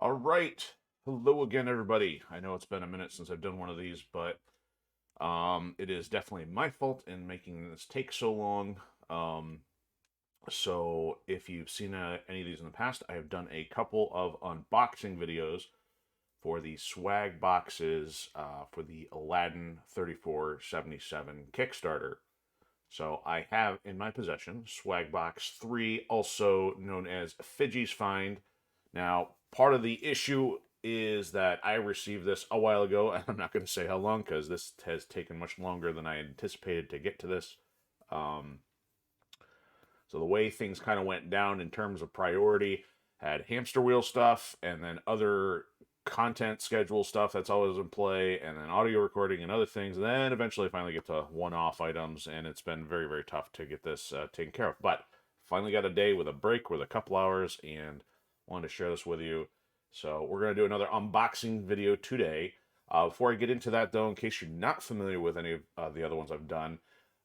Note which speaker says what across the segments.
Speaker 1: All right. Hello again, everybody. I know it's been a minute since I've done one of these, but it is definitely my fault in making this take so long. Um, so if you've seen any of these in the past, I have done a couple of unboxing videos for the swag boxes for the Aladdin 3477 Kickstarter. So I have in my possession Swag Box 3, also known as Fidgi's Find. Now, part of the issue is that I received this a while ago, and I'm not going to say how long because this has taken much longer than I anticipated to get to this. Um, so the way things kind of went down in terms of priority had hamster wheel stuff, and then other content schedule stuff that's always in play, and then audio recording and other things. And then eventually finally get to one-off items, and it's been very, very tough to get this taken care of. But finally got a day with a break with a couple hours, and wanted to share this with you. So we're going to do another unboxing video today. Before I get into that, though, in case you're not familiar with any of the other ones I've done,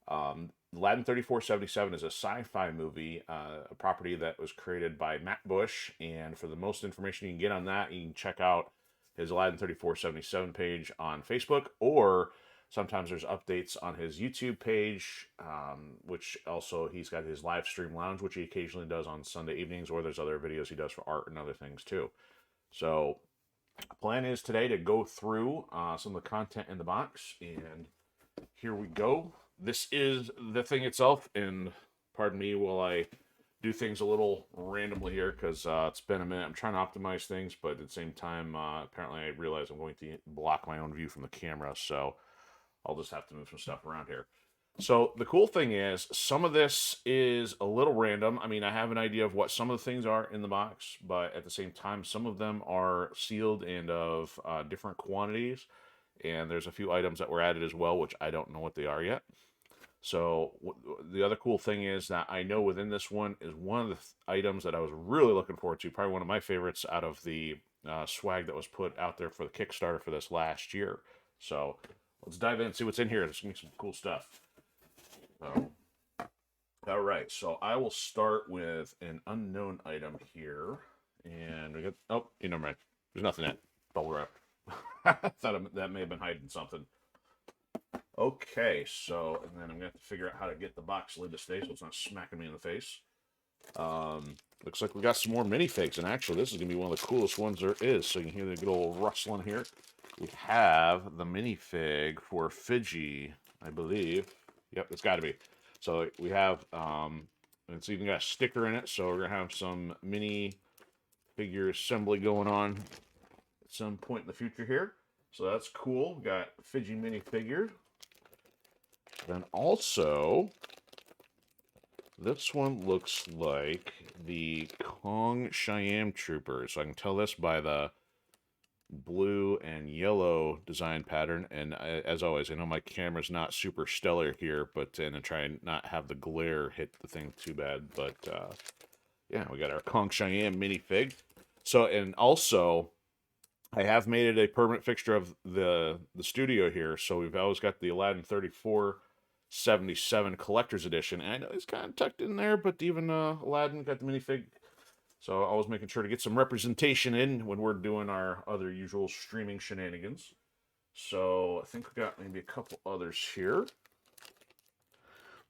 Speaker 1: Aladdin 3477 is a sci-fi movie, a property that was created by Matt Busch. And for the most information you can get on that, you can check out his Aladdin 3477 page on Facebook, or sometimes there's updates on his YouTube page, which also he's got his live stream lounge, which he occasionally does on Sunday evenings, or there's other videos he does for art and other things too. So the plan is today to go through some of the content in the box, and here we go. This is the thing itself, and pardon me while I do things a little randomly here because it's been a minute. I'm trying to optimize things, but at the same time, apparently I realize I'm going to block my own view from the camera, so I'll just have to move some stuff around here. So the cool thing is, some of this is a little random. I mean, I have an idea of what some of the things are in the box, but at the same time, some of them are sealed and of different quantities. And there's a few items that were added as well, which I don't know what they are yet. So the other cool thing is that I know within this one is one of the items that I was really looking forward to, probably one of my favorites out of the swag that was put out there for the Kickstarter for this last year. So let's dive in and see what's in here. There's going to be some cool stuff. So, all right, so I will start with an unknown item here. And we got, oh, you know, right. There's nothing in it. Bubble wrap. I thought that may have been hiding something. Okay, so, and then I'm going to have to figure out how to get the box lid to stay so it's not smacking me in the face. Looks like we got some more minifigs, and actually this is going to be one of the coolest ones there is, so you can hear the good old rustling here. We have the minifig for Fidgi, I believe. Yep, it's got to be. So we have, it's even got a sticker in it, so we're going to have some mini figure assembly going on at some point in the future here. So that's cool. We got Fidgi minifigure. Then also, this one looks like the Kong Cheyenne Trooper. So I can tell this by the blue and yellow design pattern. And as always, I know my camera's not super stellar here, but and I try and not have the glare hit the thing too bad. But yeah, we got our Kong Cheyenne minifig. So, and also, I have made it a permanent fixture of the studio here. So we've always got the Aladdin 3477 Collector's Edition. And I know it's kind of tucked in there, but even Aladdin got the minifig. So always making sure to get some representation in when we're doing our other usual streaming shenanigans. So I think we got maybe a couple others here.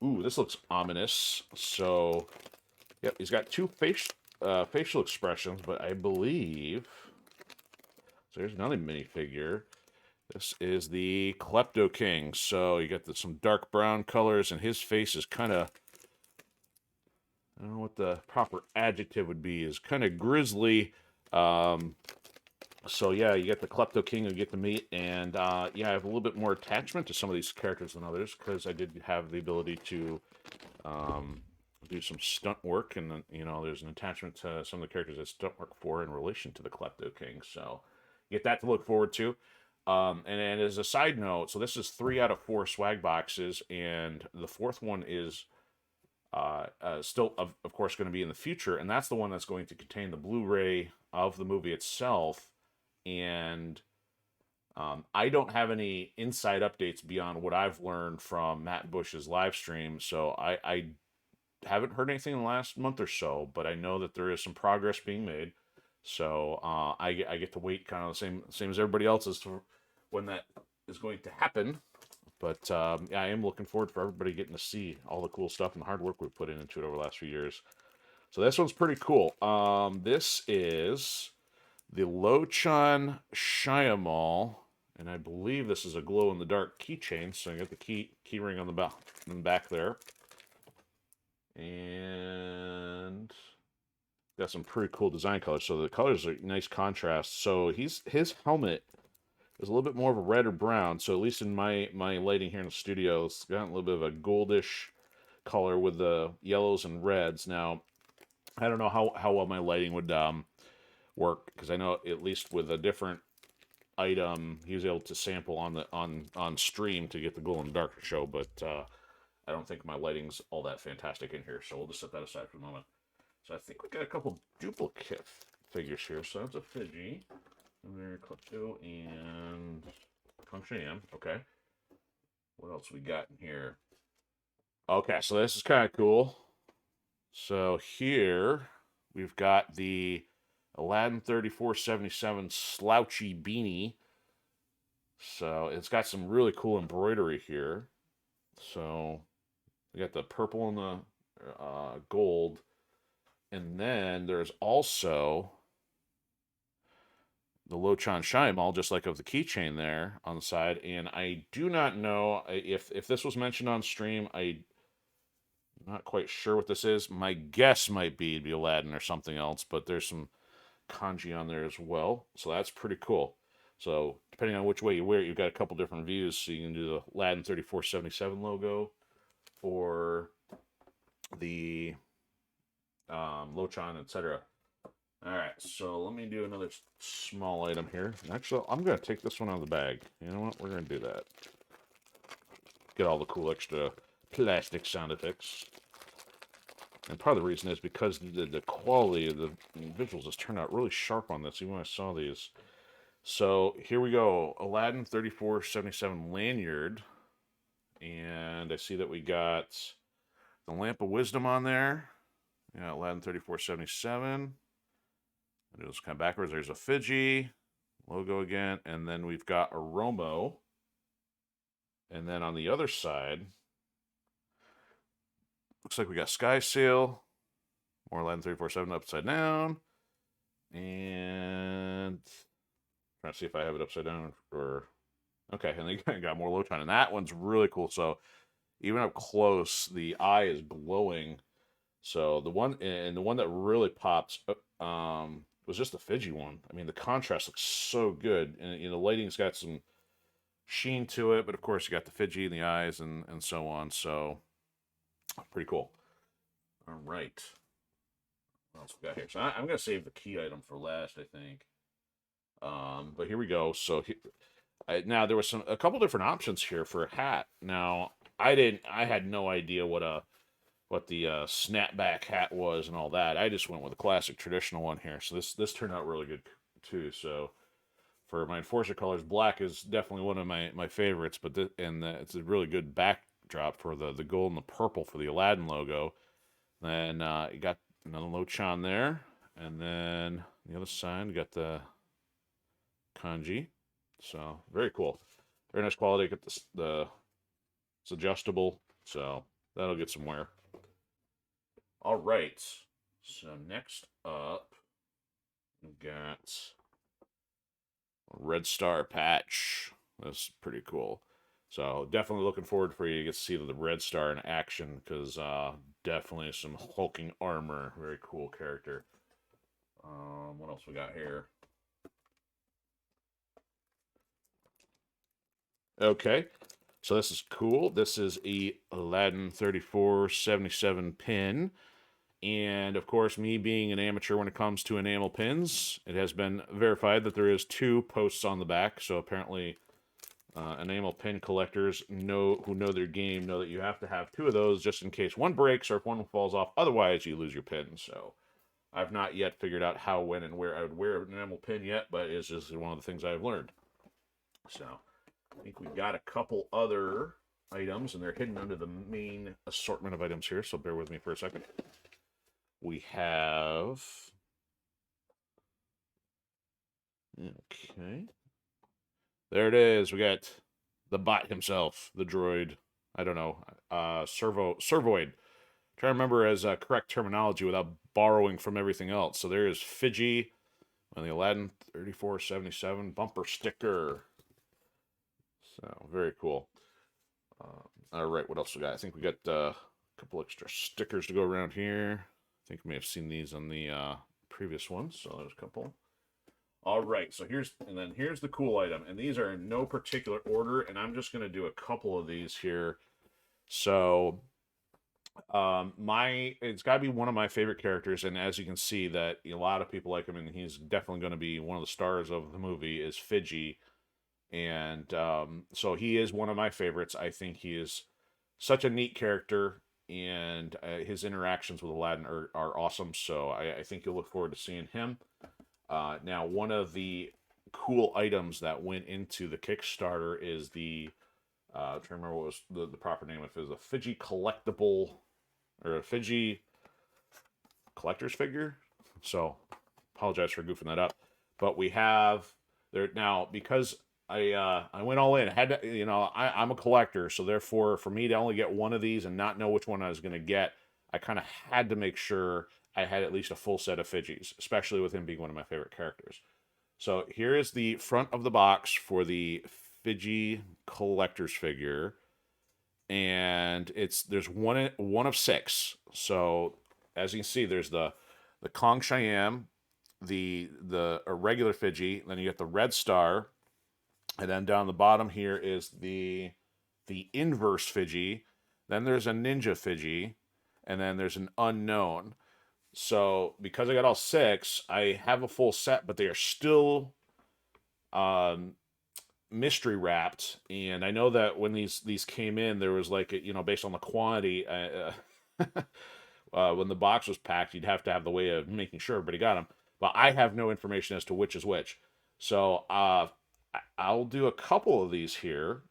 Speaker 1: Ooh, this looks ominous. So, yep, he's got two facial expressions, but I believe... So here's another minifigure. This is the Klepto King. So you got some dark brown colors, and his face is kind of, I don't know what the proper adjective would be, is kind of grisly. So yeah, you get the Klepto King you get to meet, and yeah, I have a little bit more attachment to some of these characters than others, because I did have the ability to do some stunt work, and then, you know, there's an attachment to some of the characters that stunt work for in relation to the Klepto King. So get that to look forward to. And as a side note, so this is 3 out of 4 swag boxes, and the fourth one is still, of course, going to be in the future, and that's the one that's going to contain the Blu-ray of the movie itself. And I don't have any inside updates beyond what I've learned from Matt Busch's live stream, so I haven't heard anything in the last month or so, but I know that there is some progress being made. So I get to wait kind of the same as everybody else as to when that is going to happen. But yeah, I am looking forward for everybody getting to see all the cool stuff and the hard work we've put into it over the last few years. So this one's pretty cool. This is the Lochan Shyamol, and I believe this is a glow in the dark keychain. So I got the key ring on the back there, and got some pretty cool design colors. So the colors are nice contrast. So his helmet is a little bit more of a red or brown. So at least in my lighting here in the studio, it's got a little bit of a goldish color with the yellows and reds. Now I don't know how well my lighting would work, because I know at least with a different item he was able to sample on the on stream to get the glow in the dark to show, but I don't think my lighting's all that fantastic in here, so we'll just set that aside for the moment. So I think we got a couple duplicate figures here. So that's a Fidgi, and there Klepto and Kung Sham. Okay, what else we got in here? Okay, so this is kind of cool. So here we've got the Aladdin 3477 slouchy beanie. So it's got some really cool embroidery here. So we got the purple and the gold. And then there's also the Lochan Shyamol, just like of the keychain there on the side. And I do not know if this was mentioned on stream. I'm not quite sure what this is. My guess might be it'd be Aladdin or something else, but there's some kanji on there as well. So that's pretty cool. So depending on which way you wear it, you've got a couple different views. So you can do the Aladdin 3477 logo or the Lochan, etc. All right, so let me do another small item here. Actually, I'm going to take this one out of the bag. You know what? We're going to do that. Get all the cool extra plastic sound effects. And part of the reason is because the quality of the visuals has turned out really sharp on this, even when I saw these. So here we go. Aladdin 3477 lanyard. And I see that we got the Lamp of Wisdom on there. Yeah, Aladdin 3477. I do this kind of backwards. There's a Fidgi logo again. And then we've got a Romo. And then on the other side, looks like we got Sky Sail. More Aladdin 347 upside down. And trying to see if I have it upside down or. Okay, and then got more Lochan. And that one's really cool. So even up close, the eye is glowing. So the one that really pops was just the Fidgi one. I mean, the contrast looks so good, and the lighting's got some sheen to it, but of course you got the Fidgi in the eyes and so on. So pretty cool. All right, what else we got here? So I'm gonna save the key item for last, I think. But here we go. So now there was a couple different options here for a hat. Now I had no idea what the snapback hat was and all that. I just went with a classic traditional one here. So this turned out really good too. So for my Enforcer colors, black is definitely one of my favorites. But it's a really good backdrop for the gold and the purple for the Aladdin logo. Then you got another Lochan there, and then the other side you got the kanji. So very cool, very nice quality. Got it's adjustable, so that'll get some wear. All right, so next up we've got a Red Star patch. That's pretty cool. So definitely looking forward for you to get to see the Red Star in action, because definitely some hulking armor. Very cool character. What else we got here? Okay, so this is cool. This is a Aladdin 3477 pin. And of course, me being an amateur when it comes to enamel pins, it has been verified that there is 2 posts on the back. So apparently, enamel pin collectors who know their game know that you have to have 2 of those just in case one breaks or if one falls off. Otherwise, you lose your pin. So I've not yet figured out how, when, and where I would wear an enamel pin yet, but it's just one of the things I've learned. So I think we've got a couple other items, and they're hidden under the main assortment of items here. So bear with me for a second. We have Okay. There it is. We got the bot himself, the droid. I don't know. Servoid. Try to remember as correct terminology without borrowing from everything else. So there is Fidgi on the Aladdin 3477 bumper sticker. So very cool. All right, what else we got? I think we got a couple extra stickers to go around here. I think we may have seen these on the previous ones. So there's a couple. All right, so here's the cool item, and these are in no particular order, and I'm just gonna do a couple of these here. So, it's got to be one of my favorite characters, and as you can see, that a lot of people like him, and he's definitely going to be one of the stars of the movie. Is Fidgi, and so he is one of my favorites. I think he is such a neat character, and his interactions with Aladdin are awesome. So I think you'll look forward to seeing him. Now, one of the cool items that went into the Kickstarter is the I'm trying to remember what was the proper name of it. Is a Fidgi collectible or a Fidgi collector's figure. So apologize for goofing that up, but we have there now because I went all in. I had to, I'm a collector, so therefore for me to only get one of these and not know which one I was going to get, I kind of had to make sure I had at least a full set of Fidgis, especially with him being one of my favorite characters. So here is the front of the box for the Fidgi collector's figure, and there's one of six. So as you can see, there's the Kong Cheyenne, the regular Fidgi, then you get the red star, and then down the bottom here is the inverse Fidgi. Then there's a ninja Fidgi, and then there's an unknown. So because I got all six, I have a full set, but they are still um, mystery wrapped. And I know that when these came in, there was like based on the quantity, when the box was packed, you'd have to have the way of making sure everybody got them. But I have no information as to which is which. So I'll do a couple of these here.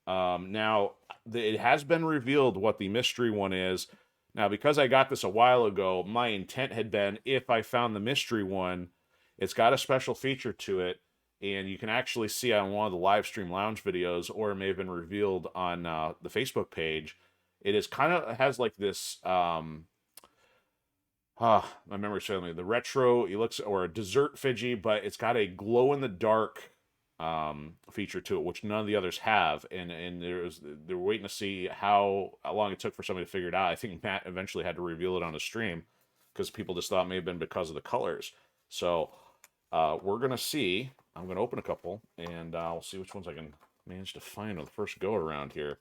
Speaker 1: Now it has been revealed what the mystery one is. Now, because I got this a while ago, my intent had been if I found the mystery one, it's got a special feature to it, and you can actually see on one of the live stream lounge videos, or it may have been revealed on the Facebook page. It is has like this. My memory's failing me. The retro, it looks or a dessert Fidgi, but it's got a glow in the dark feature to it, which none of the others have, and they're waiting to see how long it took for somebody to figure it out. I think Matt eventually had to reveal it on the stream because people just thought it may have been because of the colors. So we're gonna see. I'm gonna open a couple, and I'll see which ones I can manage to find on the first go around here.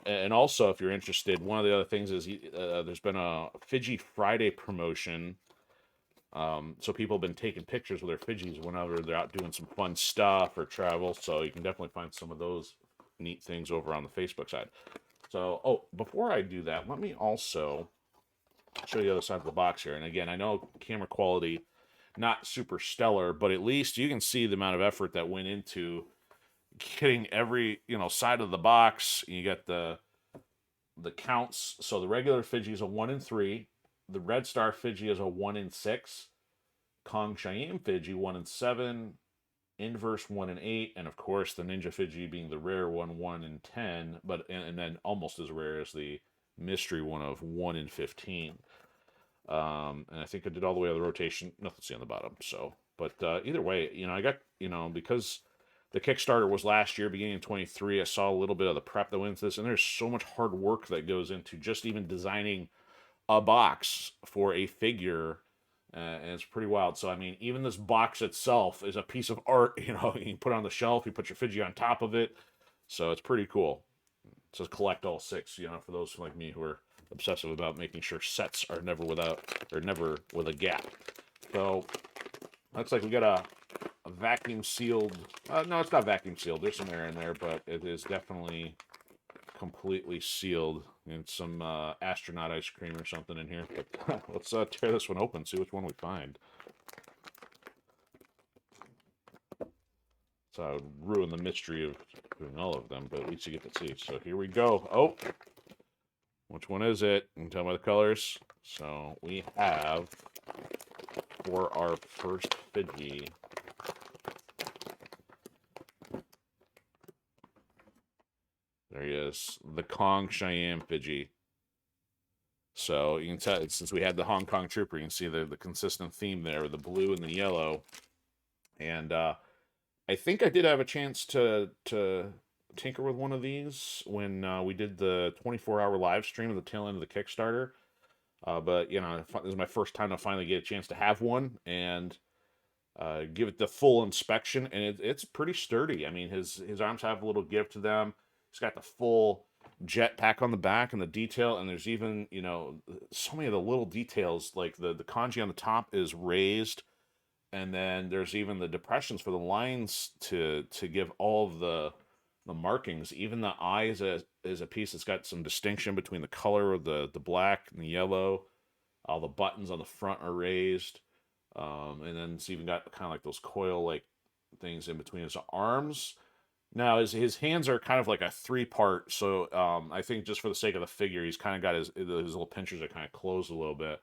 Speaker 1: And also, if you're interested, one of the other things is there's been a Fidgi Friday promotion. So people have been taking pictures with their Fidgis whenever they're out doing some fun stuff or travel. So you can definitely find some of those neat things over on the Facebook side. So, before I do that, let me also show you the other side of the box here. And again, I know camera quality not super stellar, but at least you can see the amount of effort that went into getting every side of the box. You get the counts. So the regular Fidgi is a 1 in 3. The Red Star Fidgi is a 1 in 6. Kong Cheyenne Fidgi 1 in 7. Inverse 1 in 8. And of course the Ninja Fidgi being the rare one 1 in 10. And then almost as rare as the mystery one of 1 in 15. And I think I did all the way on the rotation. Nothing to see on the bottom. So, but either way, I got, because the Kickstarter was last year, beginning of 23, I saw a little bit of the prep that went into this, and there's so much hard work that goes into just even designing a box for a figure, and it's pretty wild. So, I mean, even this box itself is a piece of art. You can put it on the shelf, you put your Fidgi on top of it, so it's pretty cool. It says collect all 6, for those like me who are obsessive about making sure sets are never with a gap. So, looks like we got a vacuum sealed. No, it's not vacuum sealed. There's some air in there, but it is definitely completely sealed. And some astronaut ice cream or something in here. But let's tear this one open, see which one we find. So I would ruin the mystery of doing all of them, but at least you get to see. So here we go. Oh, which one is it? You can tell by the colors. So we have, for our first Fidgi, There he is. The Kong Cheyenne Fidgi. So you can tell, since we had the Hong Kong Trooper, you can see the consistent theme there with the blue and the yellow. And I think I did have a chance to tinker with one of these when we did the 24-hour live stream at the tail end of the Kickstarter. But, you know, this is my first time to finally get a chance to have one and give it the full inspection. And it's pretty sturdy. I mean, his arms have a little give to them. He's got the full jetpack on the back and the detail. And there's even, you know, so many of the little details, like the kanji on the top is raised. And then there's even the depressions for the lines to give all of the markings. Even the eyes is a piece that's got some distinction between the color of the black and the yellow. All the buttons on the front are raised. And then it's even got kind of like those coil-like things in between his arms. Now, his hands are kind of like a three-part, so I think just for the sake of the figure, he's kind of got his little pinchers are kind of closed a little bit.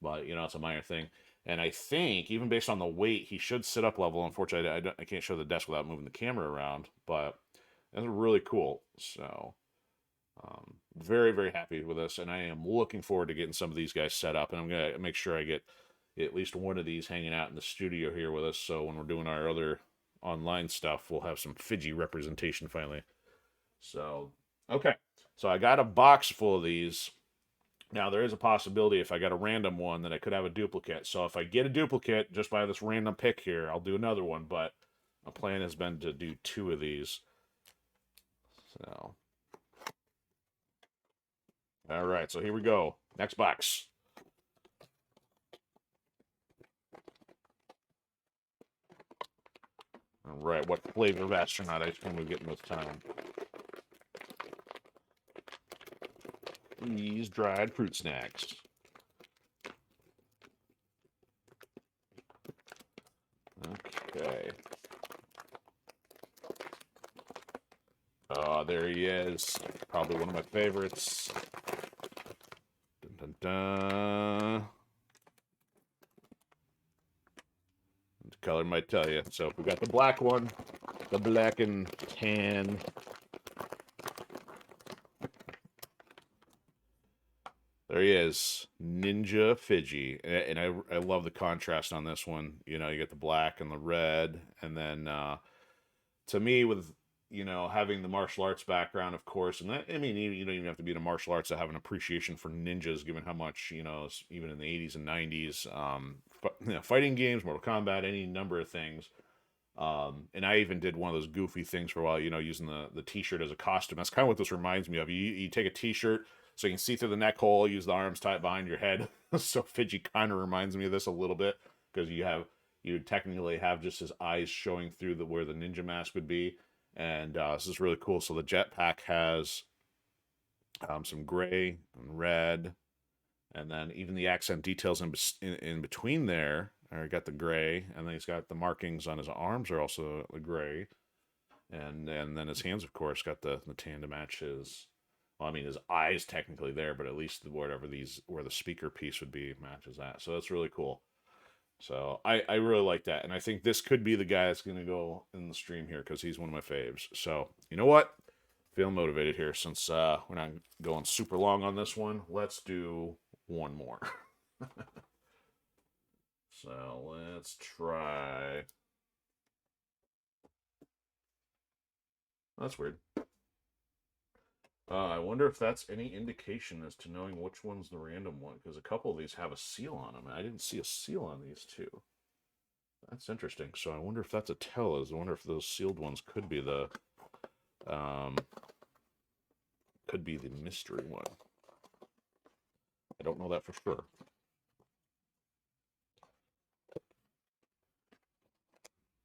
Speaker 1: But, you know, it's a minor thing. And I think, even based on the weight, he should sit up level. Unfortunately, I can't show the desk without moving the camera around. But that's really cool. So, very, very happy with this. And I am looking forward to getting some of these guys set up. And I'm going to make sure I get at least one of these hanging out in the studio here with us. So when we're doing our other online stuff, we'll have some Fidgi representation finally. So, okay. So I got a box full of these. Now, there is a possibility if I got a random one that I could have a duplicate. So if I get a duplicate just by this random pick here, I'll do another one. But my plan has been to do 2 of these. So, all right. So here we go. Next box. All right. What flavor of astronaut ice cream are we getting this time? These dried fruit snacks. Okay. Oh, there he is. Probably one of my favorites. Dun, dun, dun. The color might tell you. So we got the black one, the black and tan. There he is, Ninja Fidgi, and I love the contrast on this one. You know, you get the black and the red, and then to me, with having the martial arts background, of course, and that, I mean, you don't even have to be in a martial arts to have an appreciation for ninjas, given how much even in the 80s and 90s, fighting games, Mortal Kombat, any number of things. And I even did one of those goofy things for a while, using the T-shirt as a costume. That's kind of what this reminds me of. You take a T-shirt so you can see through the neck hole, use the arms tied behind your head. So Fidgi kind of reminds me of this a little bit, because you technically have just his eyes showing through where the ninja mask would be. And this is really cool. So the jetpack has some gray and red, and then even the accent details in between there. I got the gray, and then he's got the markings on his arms are also the gray, and then his hands, of course, got the tan to match his. Well, I mean, his eyes technically there, but at least where the speaker piece would be matches that. So that's really cool. So I really like that, and I think this could be the guy that's going to go in the stream here, because he's one of my faves. So you know what? Feel motivated here, since we're not going super long on this one. Let's do one more. So let's try. That's weird. I wonder if that's any indication as to knowing which one's the random one, because a couple of these have a seal on them. I didn't see a seal on these two. That's interesting. So I wonder if that's a tell. I wonder if those sealed ones could be the mystery one. I don't know that for sure.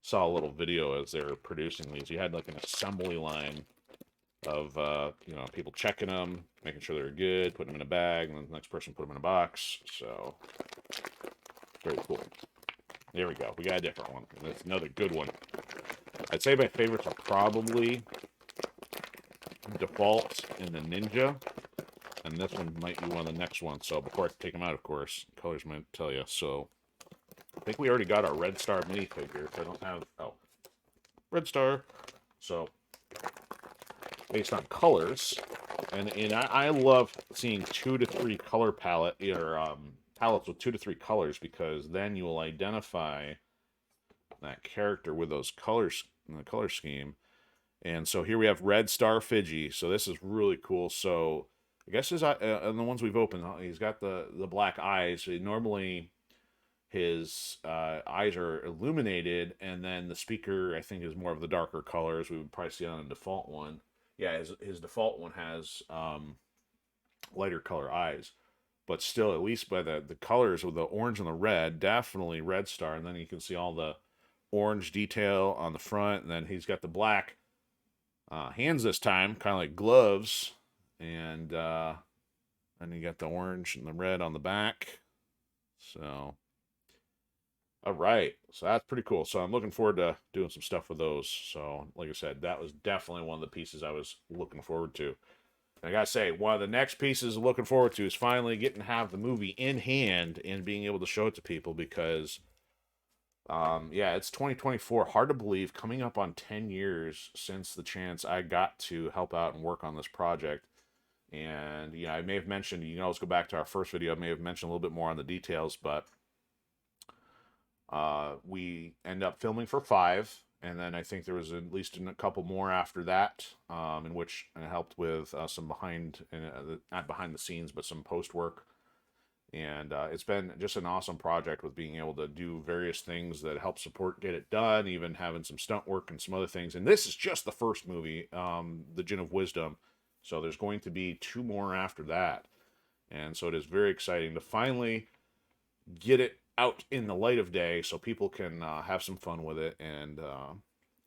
Speaker 1: Saw a little video as they were producing these. You had like an assembly line of people checking them, making sure they're good, putting them in a bag, and then the next person put them in a box. So very cool. There we go. We got a different one. That's another good one. I'd say my favorites are probably Default and the Ninja, and this one might be one of the next ones. So before I take them out, of course, colors might tell you. So I think we already got our Red Star minifigure. I don't have Red Star. So based on colors, and I love seeing 2 to 3 color palettes with 2 to 3 colors, because then you will identify that character with those colors in the color scheme. And so here we have Red Star Fidgi. So this is really cool. So I guess and the ones we've opened, he's got the black eyes. So normally his eyes are illuminated, and then the speaker, I think, is more of the darker colors. We would probably see it on a default one. Yeah, his default one has lighter color eyes, but still, at least by the colors with the orange and the red, definitely Red Star. And then you can see all the orange detail on the front, and then he's got the black hands this time, kind of like gloves, and then you got the orange and the red on the back. So, all right, so that's pretty cool. So I'm looking forward to doing some stuff with those. So, like I said, that was definitely one of the pieces I was looking forward to. And I gotta say, one of the next pieces I'm looking forward to is finally getting to have the movie in hand and being able to show it to people, because yeah, it's 2024. Hard to believe, coming up on 10 years since the chance I got to help out and work on this project. And, yeah, I may have mentioned, you can always go back to our first video, I may have mentioned a little bit more on the details, but we end up filming for 5, and then I think there was at least a couple more after that, in which I helped with some not behind the scenes, but some post work. And it's been just an awesome project, with being able to do various things that help support get it done, even having some stunt work and some other things. And this is just the first movie, the Jinn of Wisdom. So there's going to be 2 more after that. And so it is very exciting to finally get it out in the light of day so people can have some fun with it. And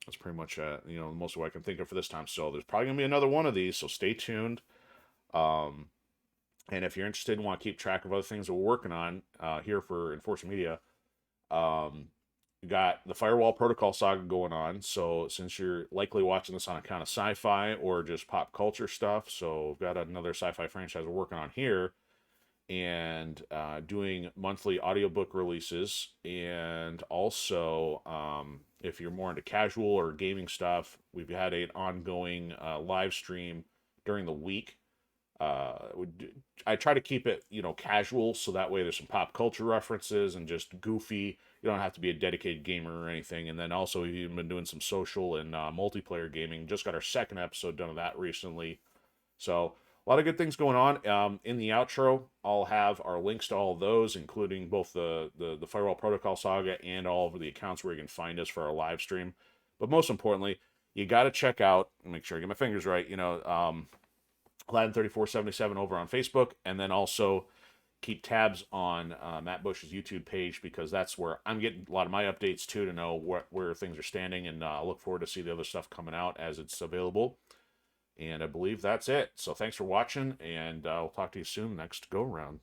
Speaker 1: that's pretty much most of what I can think of for this time. So there's probably going to be another one of these, so stay tuned. And if you're interested and want to keep track of other things that we're working on here for Enforcer Media, we got the Firewall Protocol saga going on. So since you're likely watching this on account of sci-fi or just pop culture stuff, so we've got another sci-fi franchise we're working on here, and doing monthly audiobook releases. And also, if you're more into casual or gaming stuff, we've had an ongoing live stream during the week. I try to keep it, casual, so that way there's some pop culture references and just goofy. You don't have to be a dedicated gamer or anything. And then also, we've even been doing some social and multiplayer gaming. Just got our 2nd episode done of that recently. So a lot of good things going on. In the outro, I'll have our links to all of those, including both the Firewall Protocol saga and all of the accounts where you can find us for our live stream. But most importantly, you got to check out, make sure I get my fingers right, Aladdin 3477 over on Facebook, and then also keep tabs on Matt Busch's YouTube page, because that's where I'm getting a lot of my updates too, to know where things are standing, and I look forward to see the other stuff coming out as it's available. And I believe that's it. So thanks for watching, and I'll talk to you soon next go round.